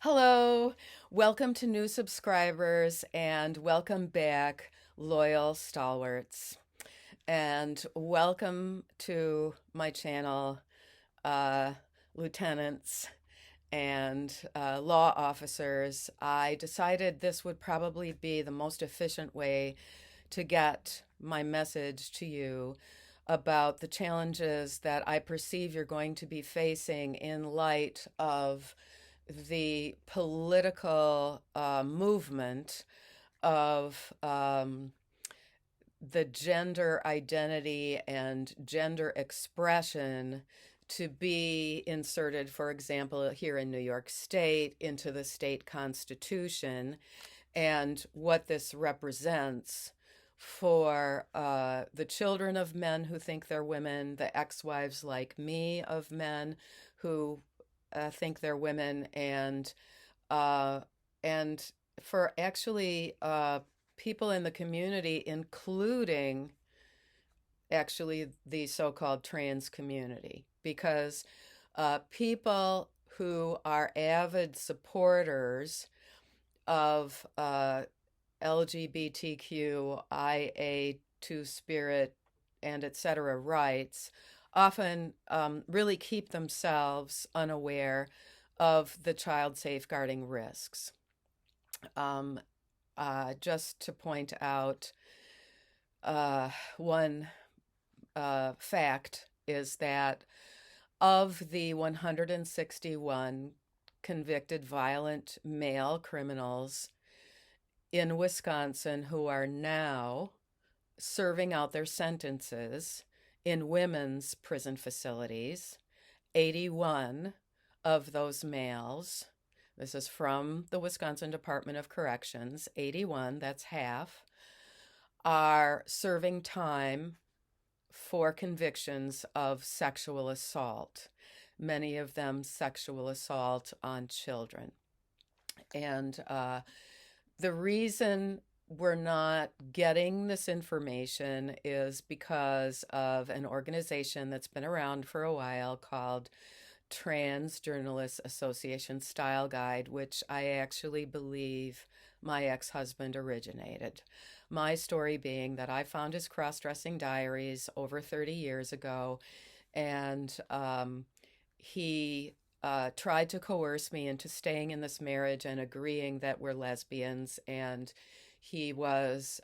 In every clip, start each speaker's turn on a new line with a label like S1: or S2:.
S1: Hello, welcome to new subscribers and welcome back, loyal stalwarts. And welcome to my channel, uh, lieutenants and law officers. I decided this would probably be the most efficient way to get my message to you about the challenges that I perceive you're going to be facing in light of the political movement of the gender identity and gender expression to be inserted, for example, here in New York State, into the state constitution, and what this represents for the children of men who think they're women, the ex-wives like me of men who think they're women, uh, and for actually people in the community, including actually the so-called trans community, because people who are avid supporters of LGBTQIA two spirit and etc. rights often really keep themselves unaware of the child safeguarding risks. Um, just to point out one fact is that of the 161 convicted violent male criminals in Wisconsin who are now serving out their sentences in women's prison facilities, 81 of those males, this is from the Wisconsin Department of Corrections, 81, that's half, are serving time for convictions of sexual assault, many of them sexual assault on children. And the reason we're not getting this information is because of an organization that's been around for a while called Trans Journalists Association Style Guide, which I actually believe my ex-husband originated. My story being that I found his cross-dressing diaries over 30 years ago, and he tried to coerce me into staying in this marriage and agreeing that we're lesbians. And he was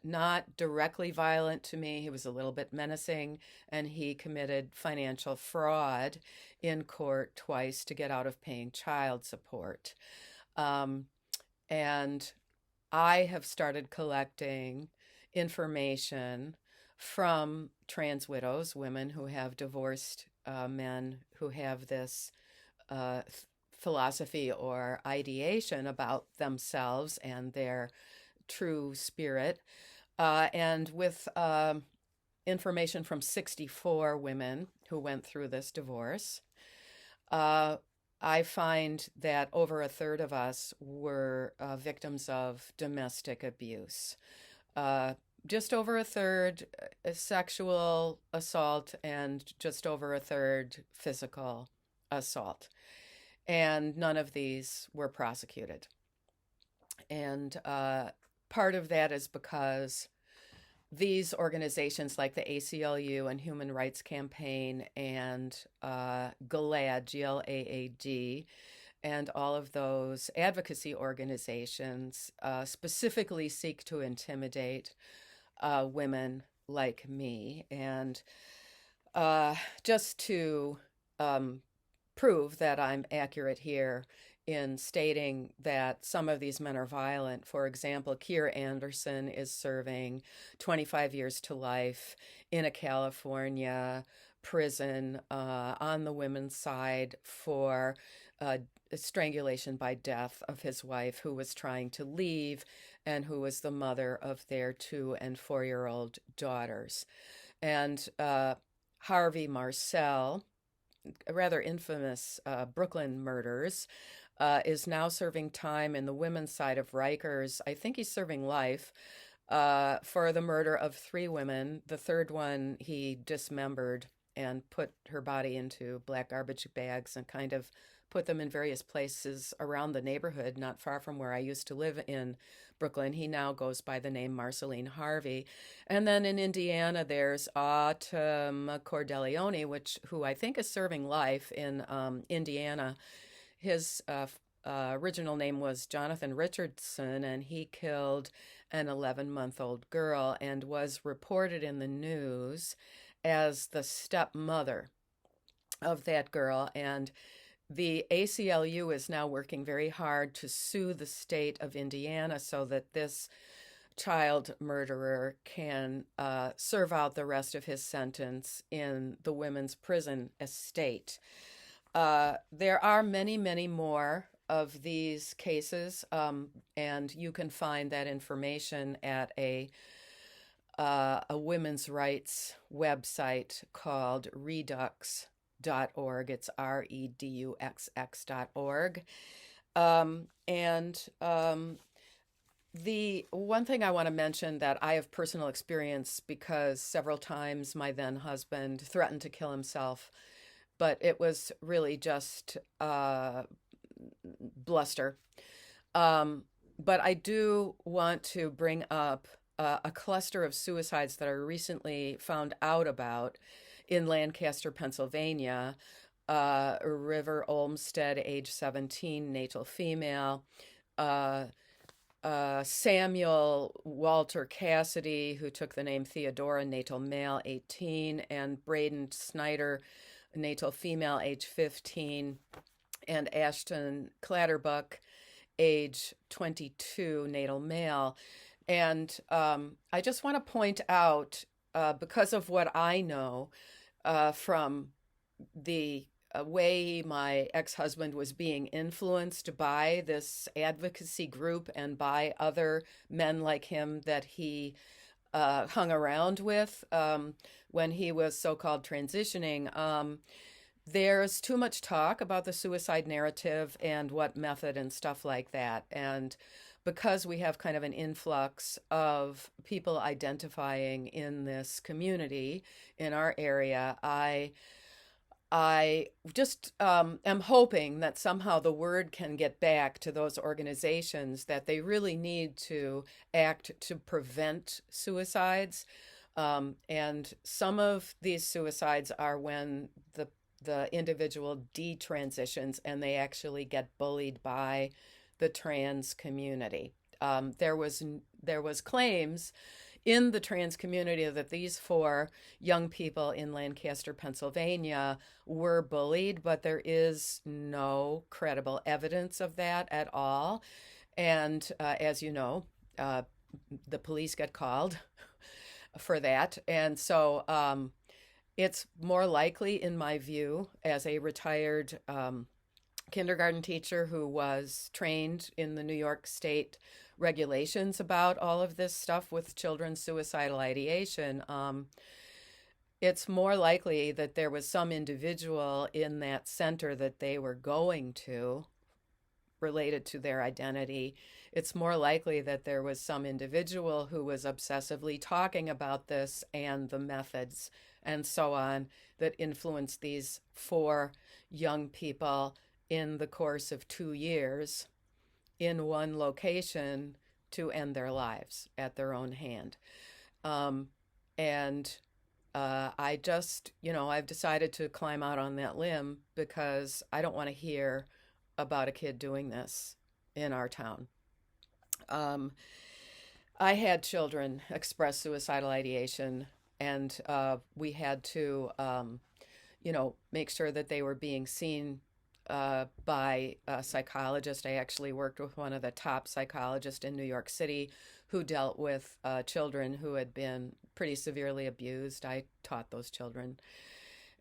S1: not directly violent to me. He was a little bit menacing, and he committed financial fraud in court twice to get out of paying child support. And I have started collecting information from trans widows, women who have divorced men who have this uh, philosophy or ideation about themselves and their true spirit, and with information from 64 women who went through this divorce. Uh, I find that over a third of us were victims of domestic abuse. Uh, just over a third sexual assault, and just over a third physical assault. And none of these were prosecuted. And part of that is because these organizations like the ACLU and Human Rights Campaign and GLAAD, GLAAD, and all of those advocacy organizations specifically seek to intimidate women like me. And just to prove that I'm accurate here in stating that some of these men are violent. For example, Keir Anderson is serving 25 years to life in a California prison on the women's side for strangulation by death of his wife, who was trying to leave and who was the mother of their 2 and 4-year-old daughters. And Harvey Marcel, a rather infamous Brooklyn murders, is now serving time in the women's side of Rikers. I think he's serving life for the murder of 3 women. The third one he dismembered and put her body into black garbage bags and kind of put them in various places around the neighborhood, not far from where I used to live in Brooklyn. He now goes by the name Marceline Harvey. And then in Indiana, there's Autumn Cordeleone, who I think is serving life in Indiana. His original name was Jonathan Richardson, and he killed an 11-month-old girl and was reported in the news as the stepmother of that girl. And the ACLU is now working very hard to sue the state of Indiana so that this child murderer can serve out the rest of his sentence in the women's prison estate. There are many, many more of these cases, and you can find that information at a women's rights website called redux.org. It's reduxx.org. The one thing I want to mention that I have personal experience, because several times my then husband threatened to kill himself, but it was really just bluster. But I do want to bring up a cluster of suicides that I recently found out about in Lancaster, Pennsylvania. River Olmsted, age 17, natal female. Samuel Walter Cassidy, who took the name Theodora, natal male, 18, and Braden Snyder, natal female, age 15, and Ashton Clatterbuck, age 22, natal male. And I just want to point out, because of what I know from the way my ex-husband was being influenced by this advocacy group and by other men like him that he hung around with when he was so-called transitioning. There's too much talk about the suicide narrative and what method and stuff like that. And because we have kind of an influx of people identifying in this community in our area, I just am hoping that somehow the word can get back to those organizations that they really need to act to prevent suicides. And some of these suicides are when the individual detransitions and they actually get bullied by the trans community. There was claims in the trans community that these 4 young people in Lancaster, Pennsylvania were bullied, but there is no credible evidence of that at all. And as you know, the police get called for that. And so it's more likely, in my view, as a retired kindergarten teacher who was trained in the New York State regulations about all of this stuff with children's suicidal ideation, it's more likely that there was some individual in that center that they were going to related to their identity. It's more likely that there was some individual who was obsessively talking about this and the methods and so on that influenced these 4 young people in the course of 2 years in one location to end their lives at their own hand. I just, I've decided to climb out on that limb because I don't want to hear about a kid doing this in our town. I had children express suicidal ideation, and we had to, make sure that they were being seen by a psychologist. I actually worked with one of the top psychologists in New York City who dealt with children who had been pretty severely abused. I taught those children.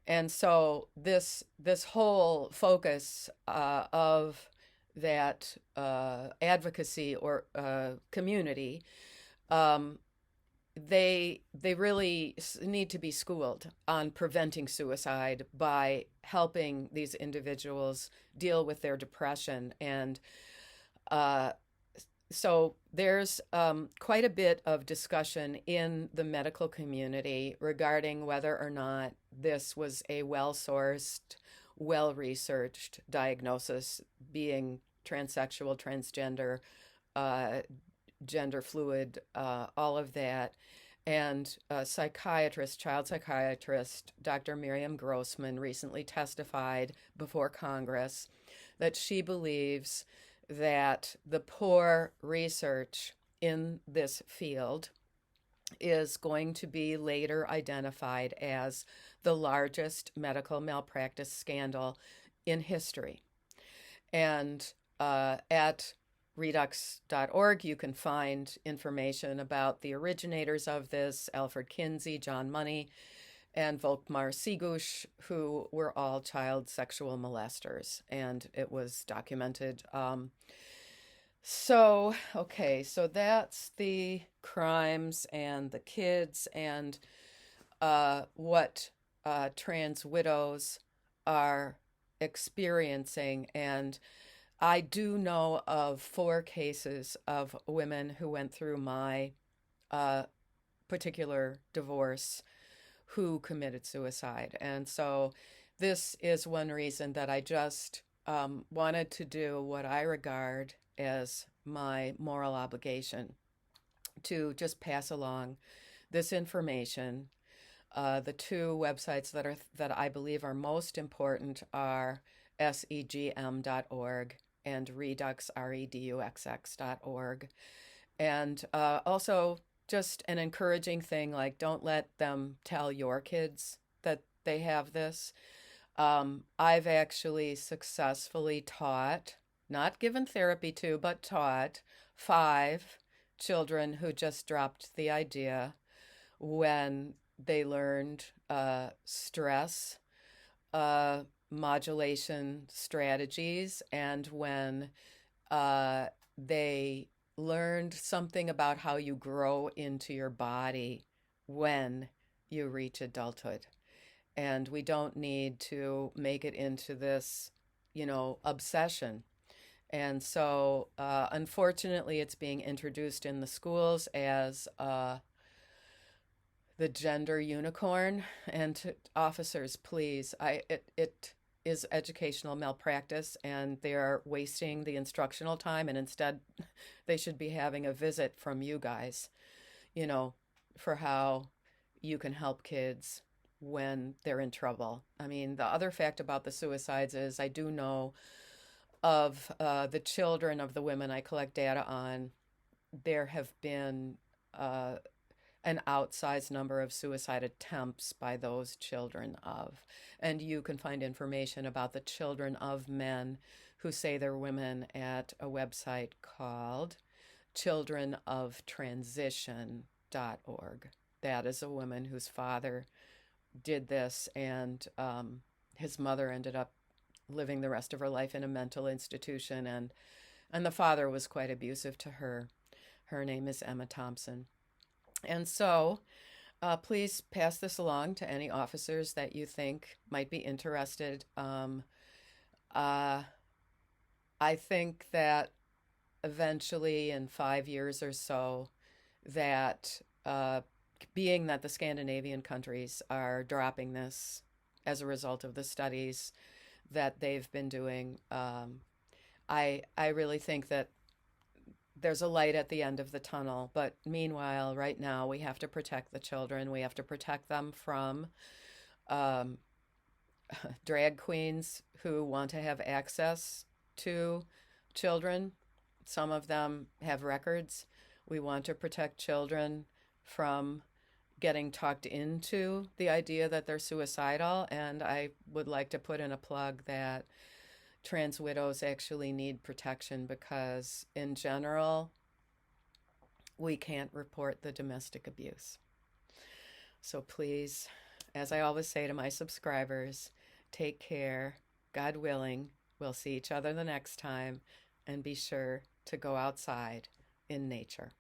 S1: And so this whole focus of that advocacy or community, they really need to be schooled on preventing suicide by helping these individuals deal with their depression. And so there's quite a bit of discussion in the medical community regarding whether or not this was a well-sourced, well researched diagnosis, being transsexual, transgender, uh, gender fluid, all of that. And psychiatrist, child psychiatrist, Dr. Miriam Grossman recently testified before Congress that she believes that the poor research in this field is going to be later identified as the largest medical malpractice scandal in history. And at redux.org, you can find information about the originators of this, Alfred Kinsey, John Money, and Volkmar Sigush, who were all child sexual molesters. And it was documented. So that's the crimes and the kids and what trans widows are experiencing. And I do know of 4 cases of women who went through my particular divorce who committed suicide. And so this is one reason that I just wanted to do what I regard as my moral obligation to just pass along this information. The 2 websites that I believe are most important are segm.org and redux, reduxx.org. And also just an encouraging thing, like don't let them tell your kids that they have this. I've actually successfully taught, not given therapy to, but taught 5 children who just dropped the idea when they learned stress modulation strategies and when they learned something about how you grow into your body when you reach adulthood. And we don't need to make it into this, obsession. And so, unfortunately, it's being introduced in the schools as the gender unicorn. And to officers, please, it is educational malpractice, and they are wasting the instructional time. And instead, they should be having a visit from you guys, for how you can help kids when they're in trouble. I mean, the other fact about the suicides is I do know of the children of the women I collect data on, there have been an outsized number of suicide attempts by those children of. And you can find information about the children of men who say they're women at a website called childrenoftransition.org. That is a woman whose father did this, and his mother ended up living the rest of her life in a mental institution, and the father was quite abusive to her. Her name is Emma Thompson. And so please pass this along to any officers that you think might be interested. I think that eventually in 5 years or so, that being that the Scandinavian countries are dropping this as a result of the studies that they've been doing, I really think that there's a light at the end of the tunnel. But meanwhile, right now, we have to protect the children. We have to protect them from drag queens who want to have access to children. Some of them have records. We want to protect children from getting talked into the idea that they're suicidal. And I would like to put in a plug that trans widows actually need protection because, in general, we can't report the domestic abuse. So please, as I always say to my subscribers, take care. God willing, we'll see each other the next time, and be sure to go outside in nature.